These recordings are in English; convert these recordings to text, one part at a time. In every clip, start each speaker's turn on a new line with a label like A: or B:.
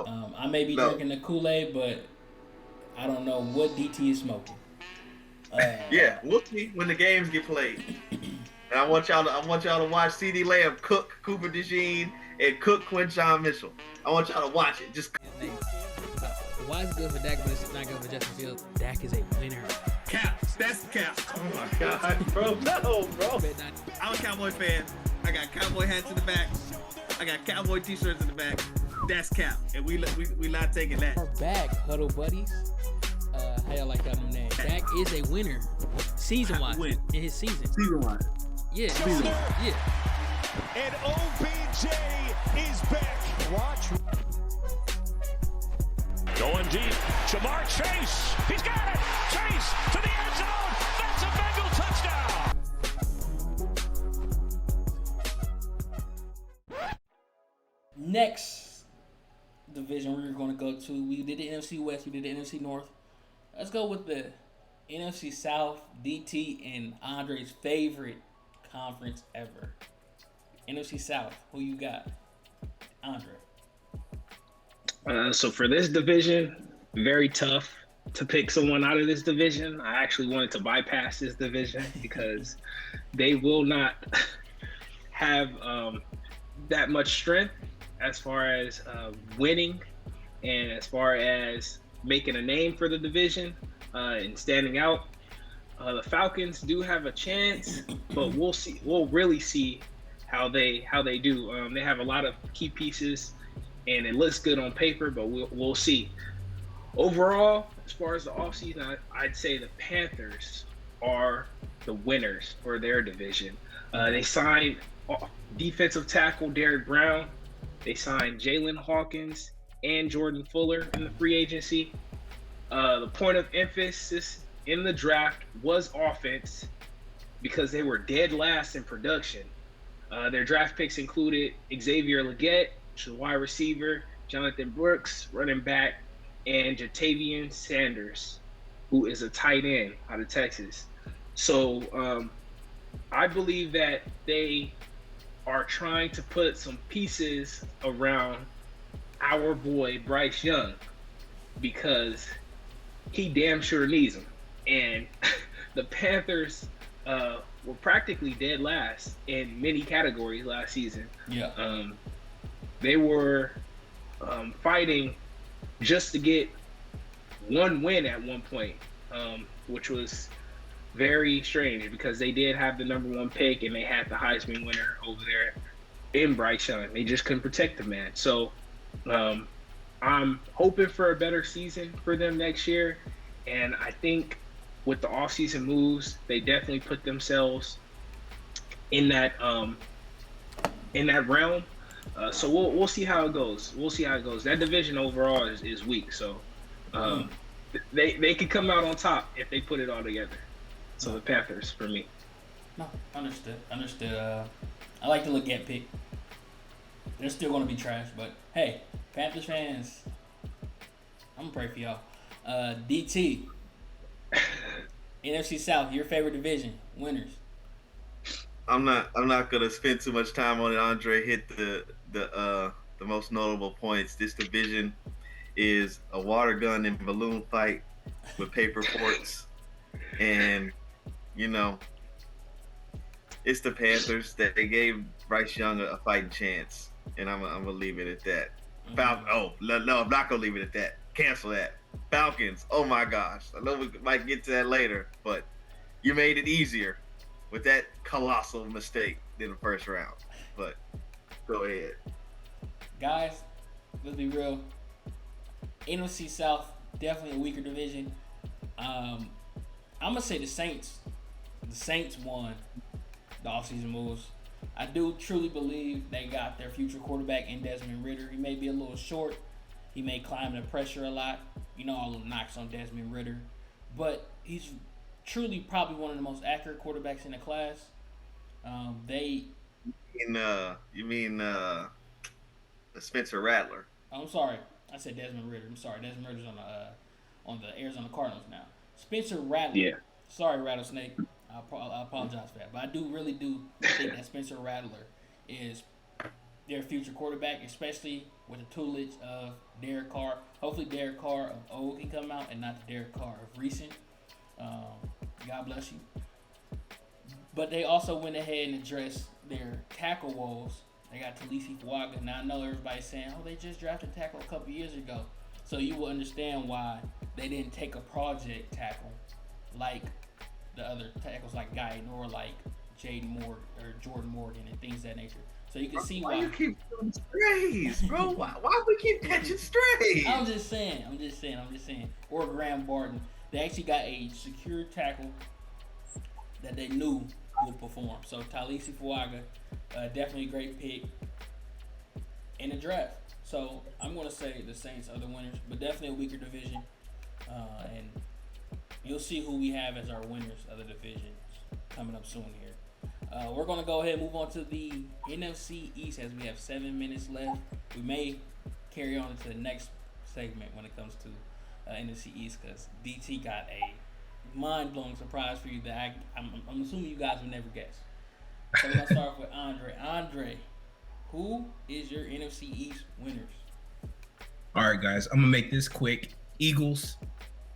A: No,
B: I may be
A: no.
B: drinking the Kool-Aid, but I don't know what DT is smoking. Uh,
A: Yeah, we'll see when the games get played. And I want y'all to watch CD Lamb cook Cooper DeJean and cook Quinshon Mitchell. I want y'all to watch it. Just
C: His name. Why is it good for Dak, but it's not good for Justin Fields? Dak is a winner.
D: Cap. That's cap.
A: oh my god, bro, no, bro.
D: I'm a Cowboy fan. I got Cowboy hats in the back. I got Cowboy t-shirts in the back. That's cap. And we not taking that.
C: Our back, Huddle Buddies. How y'all like that new name? Dak is a winner. Season-wise.
D: Win.
C: In his season.
D: Season-wise.
C: Yeah.
D: Season.
C: Yeah.
E: And OBJ is back. Watch.
F: Going deep. Jamar Chase. He's got it. Chase to the end zone. That's a Bengal touchdown.
B: Next division we're going to go to. We did the NFC West. We did the NFC North. Let's go with the NFC South. DT and Andre's favorite conference ever. NFC South. Who you got? Andre.
G: So for this division, very tough to pick someone out of this division. I actually wanted to bypass this division because they will not have that much strength as far as winning and as far as making a name for the division and standing out. The Falcons do have a chance, but we'll see. We'll really see how they do. They have a lot of key pieces, and it looks good on paper, but we'll see. Overall, as far as the offseason, I'd say the Panthers are the winners for their division. They signed defensive tackle Derrick Brown. They signed Jalen Hawkins and Jordan Fuller in the free agency. The point of emphasis in the draft was offense because they were dead last in production. Their draft picks included Xavier Legette, which is a wide receiver, Jonathan Brooks, running back, and Jatavian Sanders, who is a tight end out of Texas. So I believe that they are trying to put some pieces around our boy Bryce Young because he damn sure needs them. And the Panthers were practically dead last in many categories last season.
B: Yeah.
G: They were fighting just to get one win at one point, which was very strange because they did have the number one pick and they had the Heisman winner over there in Bryce Young. They just couldn't protect the man. So I'm hoping for a better season for them next year. And I think with the offseason moves, they definitely put themselves in that realm. So we'll see how it goes. We'll see how it goes. That division overall is weak. So they could come out on top if they put it all together. So the Panthers for me.
B: No, understood. I like the Legette pick. They're still going to be trash, but hey, Panthers fans, I'm going to pray for y'all. DT, NFC South, your favorite division, winners.
A: I'm not gonna spend too much time on it. Andre hit the most notable points. This division is a water gun and balloon fight with paper forks, and it's the Panthers that they gave Bryce Young a fighting chance, and I'm gonna leave it at that. No, I'm not gonna leave it at that. Cancel that. Falcons. Oh my gosh, I know we might get to that later, but you made it easier with that colossal mistake in the first round. But go ahead.
B: Guys, let's be real. NFC South, definitely a weaker division. I'm going to say the Saints. The Saints won the offseason moves. I do truly believe they got their future quarterback in Desmond Ridder. He may be a little short. He may climb the pressure a lot. All the knocks on Desmond Ridder. But he's truly probably one of the most accurate quarterbacks in the class.
A: You mean Spencer Rattler?
B: I'm sorry, I said Desmond Ridder. I'm sorry, Desmond Ridder's on the Arizona Cardinals now. Spencer Rattler.
G: Yeah.
B: Sorry, Rattlesnake. I apologize for that, but I really do think that Spencer Rattler is their future quarterback, especially with the tutelage of Derek Carr. Hopefully, Derek Carr of old can come out and not the Derek Carr of recent. God bless you. But they also went ahead and addressed their tackle woes. They got Talisi Fuaga. Now, I know everybody's saying, oh, they just drafted tackle a couple years ago. So you will understand why they didn't take a project tackle like the other tackles like Guyton or like Jaden Morgan or Jordan Morgan and things of that nature. So you can see why.
A: Why you keep throwing strays, bro? Why we keep catching strays?
B: I'm just saying. Or Graham Barton. They actually got a secure tackle that they knew would perform. So Talisi Fuaga, definitely a great pick in the draft. So I'm going to say the Saints are the winners, but definitely a weaker division. And you'll see who we have as our winners of the divisions coming up soon here. We're going to go ahead and move on to the NFC East as we have 7 minutes left. We may carry on to the next segment when it comes to NFC East because DT got a mind-blowing surprise for you that I'm assuming you guys will never guess. So we're going to start with Andre. Andre, who is your NFC East winners?
H: All right, guys, I'm going to make this quick. Eagles,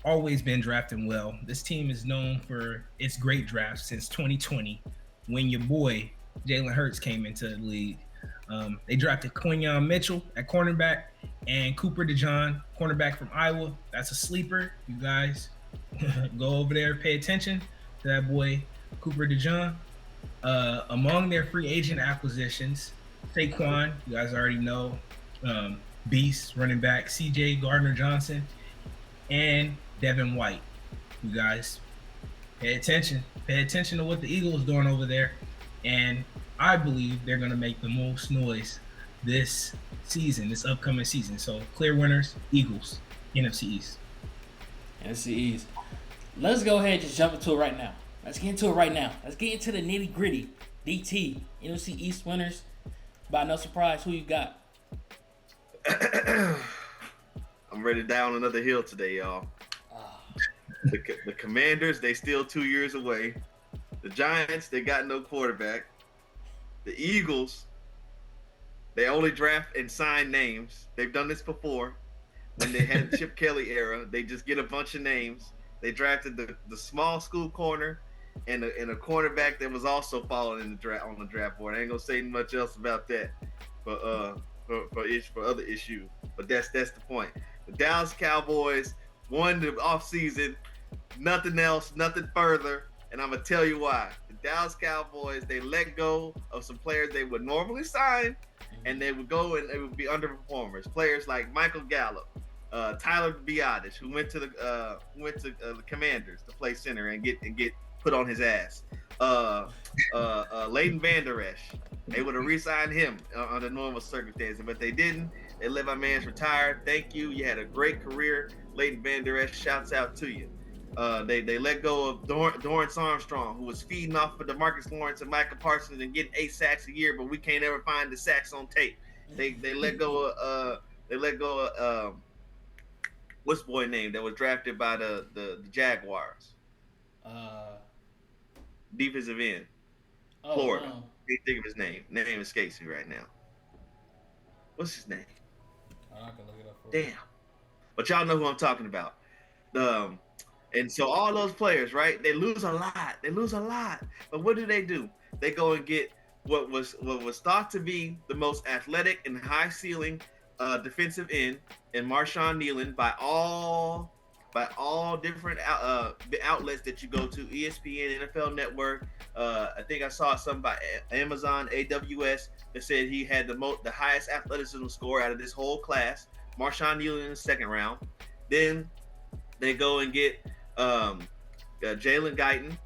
H: always been drafting well. This team is known for its great drafts since 2020 when your boy Jalen Hurts came into the league. They drafted Quinyon Mitchell at cornerback and Cooper DeJean, cornerback from Iowa. That's a sleeper. You guys go over there, pay attention to that boy Cooper DeJean. Among their free agent acquisitions, Saquon, you guys already know, Beast, running back, CJ Gardner-Johnson, and Devin White. You guys pay attention. Pay attention to what the Eagles are doing over there. And I believe they're going to make the most noise this season, this upcoming season. So clear winners, Eagles, NFC East.
B: NFC East. Let's go ahead and just jump into it right now. Let's get into the nitty gritty. DT, NFC East winners. By no surprise, who you got?
A: I'm ready down another hill today, y'all. The Commanders, they still 2 years away. The Giants, they got no quarterback. The Eagles, they only draft and sign names. They've done this before. When they had the Chip Kelly era, they just get a bunch of names. They drafted the small school corner and a cornerback that was also falling in the draft on the draft board. I ain't gonna say much else about that, but for other issues. But that's the point. The Dallas Cowboys won the offseason. Nothing else, nothing further. And I'm going to tell you why. The Dallas Cowboys, they let go of some players they would normally sign, and they would go and they would be underperformers. Players like Michael Gallup, Tyler Biadasz, who went to the Commanders to play center and get put on his ass. Leighton Vander Esch, they would have re-signed him under normal circumstances, but they didn't. They let my man's retired. Thank you. You had a great career. Leighton Vander Esch, shouts out to you. They let go of Dorrance Armstrong, who was feeding off of DeMarcus Lawrence and Micah Parsons and getting 8 sacks a year, but we can't ever find the sacks on tape. They let go of what's the boy name that was drafted by the Jaguars? Defensive end, Florida.
B: Wow.
A: Can't think of his name. Name escapes me right now. What's his name?
B: I can look it up for you.
A: Damn. But y'all know who I'm talking about. And so all those players, right? They lose a lot. But what do? They go and get what was thought to be the most athletic and high ceiling defensive end in Marshawn Nealon by all different outlets that you go to, ESPN, NFL Network. I think I saw something by Amazon AWS that said he had the highest athleticism score out of this whole class. Marshawn Nealon in the second round. Then they go and get Jalen Guyton,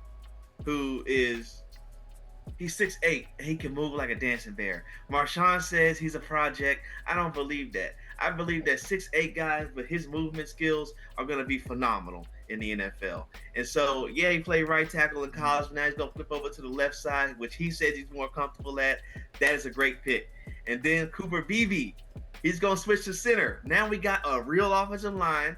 A: he's 6'8", and he can move like a dancing bear. Marshawn says he's a project. I don't believe that. I believe that 6'8" guys with his movement skills are going to be phenomenal in the NFL. And so, yeah, he played right tackle in college. Now he's going to flip over to the left side, which he says he's more comfortable at. That is a great pick. And then Cooper Beebe, he's going to switch to center. Now we got a real offensive line.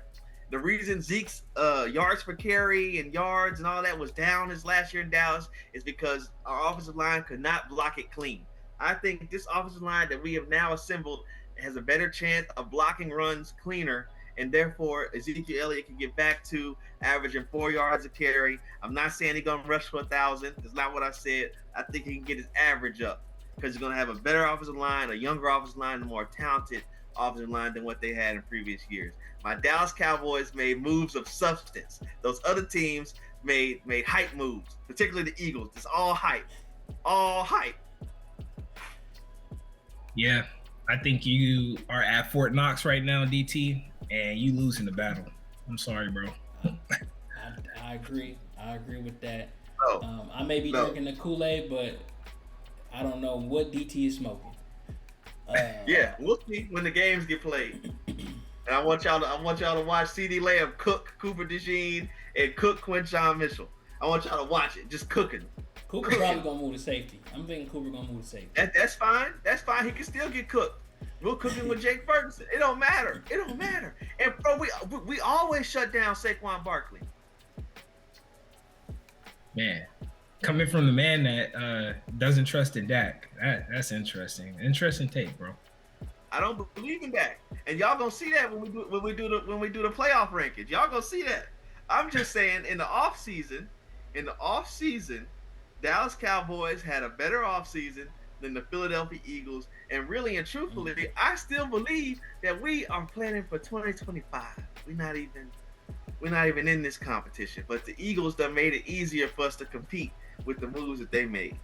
A: The reason Zeke's yards per carry and yards and all that was down his last year in Dallas is because our offensive line could not block it clean. I think this offensive line that we have now assembled has a better chance of blocking runs cleaner, and therefore Ezekiel Elliott can get back to averaging 4 yards a carry. I'm not saying he's gonna rush for 1,000. That's not what I said. I think he can get his average up because he's gonna have a better offensive line, a younger offensive line, a more talented offensive line than what they had in previous years. My Dallas Cowboys made moves of substance. Those other teams made hype moves, particularly the Eagles. It's all hype. All hype.
H: Yeah, I think you are at Fort Knox right now, DT, and you losing the battle. I'm sorry, bro.
B: I agree. I agree with that.
A: No.
B: I may be drinking the Kool-Aid, but I don't know what DT is smoking.
A: Yeah, we'll see when the games get played. And I want y'all to watch CeeDee Lamb cook Cooper DeJean and cook Quinshon Mitchell. I want y'all to watch it, just cooking.
B: Cooper probably gonna move to safety. I'm thinking Cooper gonna move to safety.
A: That's fine. That's fine. He can still get cooked. We'll cook him with Jake Ferguson. It don't matter. It don't matter. And bro, we always shut down Saquon Barkley.
H: Man, coming from the man that doesn't trust in Dak, that's interesting. Interesting take, bro.
A: I don't believe in that, and y'all gonna see that when we do the playoff rankings. Y'all gonna see that. I'm just saying, in the off season, Dallas Cowboys had a better off season than the Philadelphia Eagles, and really and truthfully, I still believe that we are planning for 2025. We're not even in this competition, but the Eagles done made it easier for us to compete with the moves that they made.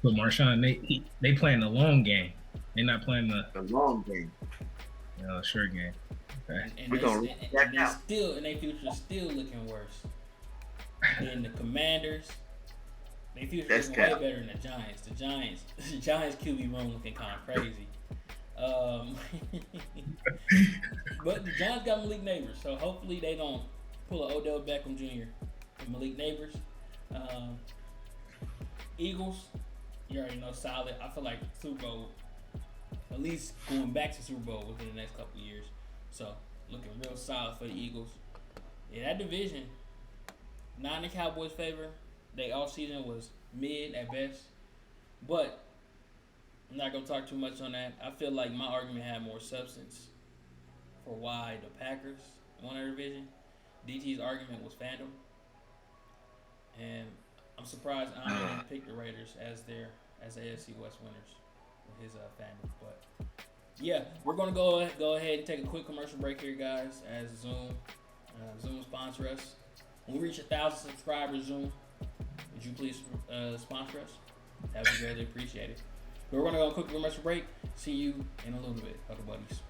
H: But Marshawn, they playing the long game. They're not playing
A: the long game.
H: Short game. Okay.
B: And their future's still looking worse than the Commanders. Their future's looking way better than the Giants. The Giants QB room looking kind of crazy. But the Giants got Malik Neighbors, so hopefully they don't pull an Odell Beckham Jr. and Malik Neighbors. Eagles, you already know, solid. I feel like Super Bowl, at least going back to Super Bowl within the next couple of years. So looking real solid for the Eagles. Yeah, that division, not in the Cowboys' favor. They offseason was mid at best, but I'm not gonna talk too much on that. I feel like my argument had more substance for why the Packers won their division. DT's argument was Fandom, and I'm surprised I didn't pick the Raiders as AFC West winners with his Fandom. But yeah, we're gonna go ahead and take a quick commercial break here, guys. As Zoom sponsor us. When we reach 1,000 subscribers, Zoom, would you please sponsor us? That would be greatly appreciated. We're going to go a quick commercial break. See you in a little bit, Huddle Buddies.